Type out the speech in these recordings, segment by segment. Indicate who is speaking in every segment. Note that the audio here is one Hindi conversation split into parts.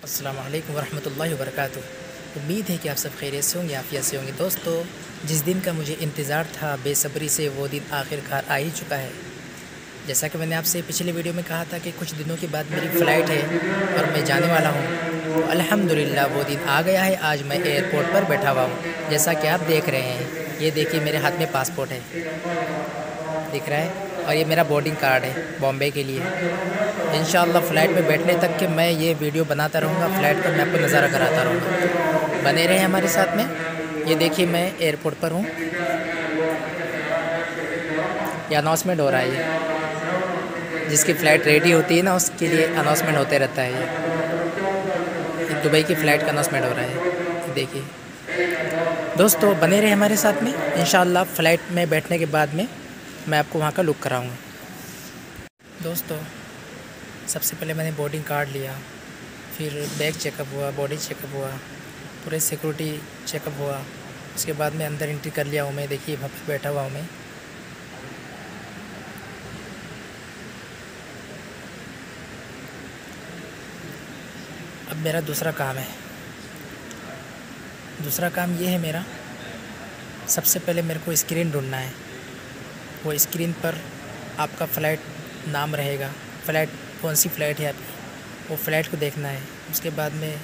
Speaker 1: अस्सलाम वालेकुम वरहमतुल्लाहि वबरकातुहू। उम्मीद है कि आप सब खैरियत से होंगे, आफियत से होंगे। दोस्तों, जिस दिन का मुझे इंतज़ार था बेसब्री से, वो दिन आखिरकार आ ही चुका है। जैसा कि मैंने आपसे पिछले वीडियो में कहा था कि कुछ दिनों के बाद मेरी फ़्लाइट है और मैं जाने वाला हूँ। तो अल्हम्दुलिल्लाह वो दिन आ गया है। आज मैं एयरपोर्ट पर बैठा हुआ हूँ। जैसा कि आप देख रहे हैं, ये देखिए मेरे हाथ में पासपोर्ट है, दिख रहा है, और ये मेरा बोर्डिंग कार्ड है बॉम्बे के लिए। इंशाअल्लाह फ़्लाइट में बैठने तक के मैं ये वीडियो बनाता रहूँगा, फ़्लाइट का मैं आपको नज़ारा कराता रहूँगा। बने रहें हमारे साथ में। ये देखिए मैं एयरपोर्ट पर हूँ, ये अनाउंसमेंट हो रहा है। ये जिसकी फ़्लाइट रेडी होती है ना, उसके लिए अनाउंसमेंट होते रहता है। ये दुबई की फ़्लाइट का अनाउंसमेंट हो रहा है, देखिए। दोस्तों, बने रहे हमारे साथ में। इंशाअल्लाह फ़्लाइट में बैठने के बाद में मैं आपको वहाँ का लुक कराऊँगा। दोस्तों, सबसे पहले मैंने बोर्डिंग कार्ड लिया, फिर बैग चेकअप हुआ, बॉडी चेकअप हुआ, पूरे सिक्योरिटी चेकअप हुआ। उसके बाद में अंदर एंट्री कर लिया हूँ मैं। देखिए वहाँ पर बैठा हुआ हूँ मैं। अब मेरा दूसरा काम है। दूसरा काम ये है मेरा, सबसे पहले मेरे को स्क्रीन ढूंढना है। वो स्क्रीन पर आपका फ़्लाइट नाम रहेगा, फ़्लाइट कौन सी फ़्लाइट है आपकी, वो फ़्लाइट को देखना है। उसके बाद में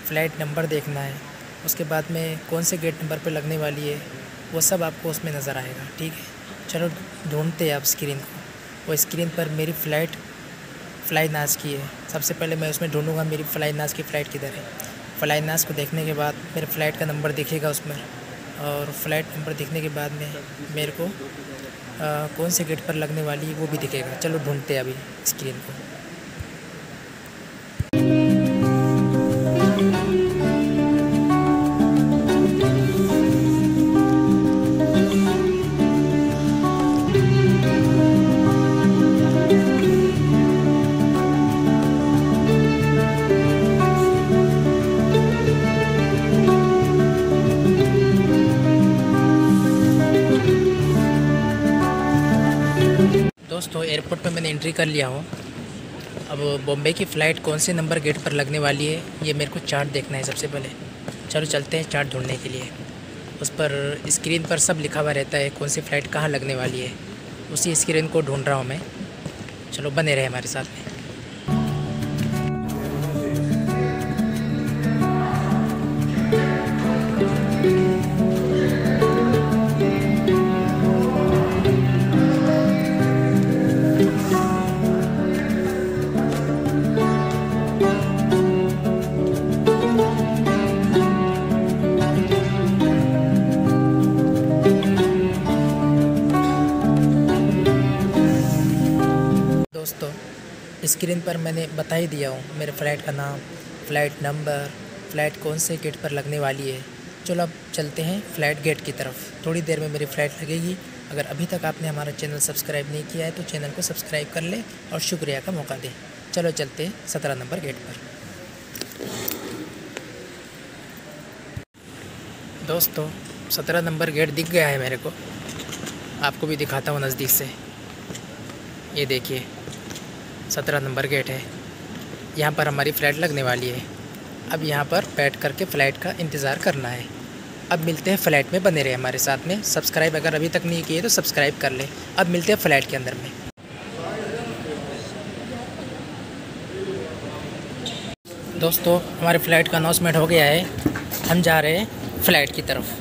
Speaker 1: फ़्लाइट नंबर देखना है। उसके बाद में कौन से गेट नंबर पे लगने वाली है, वो सब आपको उसमें नज़र आएगा। ठीक है, चलो ढूंढते हैं आप स्क्रीन को। वो स्क्रीन पर मेरी फ़्लाइट फ़्लाई नाज की है। सबसे पहले मैं उसमें ढूंढूंगा मेरी फ़्लाई नाज की फ़्लाइट किधर है। फ़्लाई नाज को देखने के बाद मेरे फ़्लाइट का नंबर दिखेगा उसमें, और फ़्लाइट नंबर दिखने के बाद में मेरे को कौन से गेट पर लगने वाली है वो भी दिखेगा। चलो ढूंढते हैं अभी स्क्रीन को। दोस्तों, एयरपोर्ट पे मैंने एंट्री कर लिया हूँ। अब बॉम्बे की फ़्लाइट कौन से नंबर गेट पर लगने वाली है, ये मेरे को चार्ट देखना है सबसे पहले। चलो चलते हैं चार्ट ढूंढने के लिए। उस पर स्क्रीन पर सब लिखा हुआ रहता है कौन सी फ़्लाइट कहाँ लगने वाली है। उसी स्क्रीन को ढूंढ रहा हूँ मैं। चलो बने रहे हमारे साथ में। दोस्तों, स्क्रीन पर मैंने बता ही दिया हूँ मेरे फ़्लाइट का नाम, फ़्लाइट नंबर, फ़्लाइट कौन से गेट पर लगने वाली है। चलो अब चलते हैं फ़्लाइट गेट की तरफ। थोड़ी देर में मेरी फ़्लाइट लगेगी। अगर अभी तक आपने हमारा चैनल सब्सक्राइब नहीं किया है तो चैनल को सब्सक्राइब कर लें और शुक्रिया का मौका दें। चलो चलते हैं 17 नंबर गेट पर। दोस्तों, 17 नंबर गेट दिख गया है मेरे को। आपको भी दिखाता हूँ नज़दीक से। ये देखिए 17 नंबर गेट है। यहाँ पर हमारी फ़्लाइट लगने वाली है। अब यहाँ पर बैठ करके फ़्लाइट का इंतज़ार करना है। अब मिलते हैं फ़्लाइट में। बने रहे हमारे साथ में। सब्सक्राइब अगर अभी तक नहीं किए तो सब्सक्राइब कर ले। अब मिलते हैं फ़्लाइट के अंदर में। दोस्तों, हमारे फ़्लाइट का अनाउंसमेंट हो गया है। हम जा रहे हैं फ़्लाइट की तरफ।